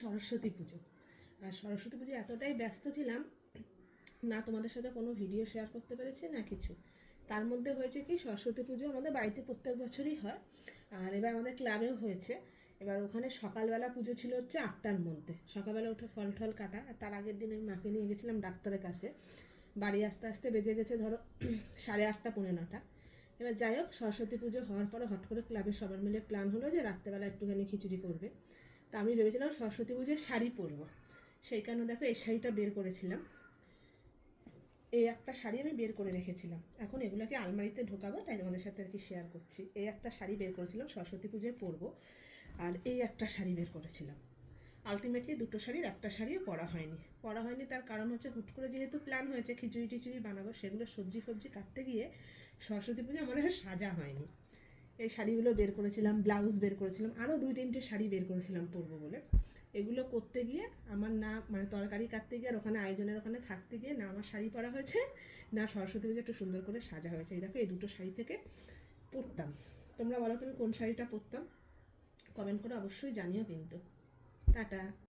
সরস্বতী পুজো। আর সরস্বতী পুজো এতটাই ব্যস্ত ছিলাম, না তোমাদের সাথে কোনো ভিডিও শেয়ার করতে পেরেছি না কিছু। তার মধ্যে হয়েছে কি, সরস্বতী পুজো আমাদের বাড়িতে প্রত্যেক বছরই হয়, আর এবার আমাদের ক্লাবেও হয়েছে। এবার ওখানে সকালবেলা পুজো ছিল হচ্ছে 8টার মধ্যে। সকালবেলা উঠে ফল টল কাটা, আর তার আগের দিন আমি মাকে নিয়ে গেছিলাম ডাক্তারের কাছে। বাড়ি আসতে আসতে বেজে গেছে ধরো 8:30 পৌনে 9টা। এবার যাই হোক, সরস্বতী পুজো হওয়ার পরে হট করে ক্লাবের সবার মিলে প্ল্যান হলো যে রাত্রেবেলা একটুখানি খিচুড়ি করবে। তা আমি ভেবেছিলাম সরস্বতী পুজোর শাড়ি পরবো, সেই কারণে দেখো এই শাড়িটা বের করেছিলাম। এই একটা শাড়ি আমি বের করে রেখেছিলাম, এখন এগুলোকে আলমারিতে ঢোকাবো, তাই তোমাদের সাথে আর কি শেয়ার করছি। এই একটা শাড়ি বের করেছিলাম সরস্বতী পুজোয় পরবো, আর এই একটা শাড়ি বের করেছিলাম। আলটিমেটলি দুটো শাড়ির একটা শাড়িও পরা হয়নি। তার কারণ হচ্ছে, হুট করে যেহেতু প্ল্যান হয়েছে খিচুড়ি টিচুড়ি বানাবো, সেগুলো সবজি ফবজি কাটতে গিয়ে সরস্বতী পুজো মনে হয় সাজা হয়নি। এই শাড়িগুলো বের করেছিলাম, ব্লাউজ বের করেছিলাম, আরও 2-3টে শাড়ি বের করেছিলাম পরবো বলে। এগুলো করতে গিয়ে আমার না, মানে তরকারি কাটতে গিয়ে আর ওখানে আয়োজনের ওখানে থাকতে গিয়ে না আমার শাড়ি পরা হয়েছে, না সরস্বতী পুজো একটু সুন্দর করে সাজা হয়েছে। এই দেখো, এই দুটো শাড়ি থেকে পরতাম। তোমরা বলো তুমি কোন শাড়িটা পরতাম, কমেন্ট করে অবশ্যই জানিও কিন্তু। টাটা।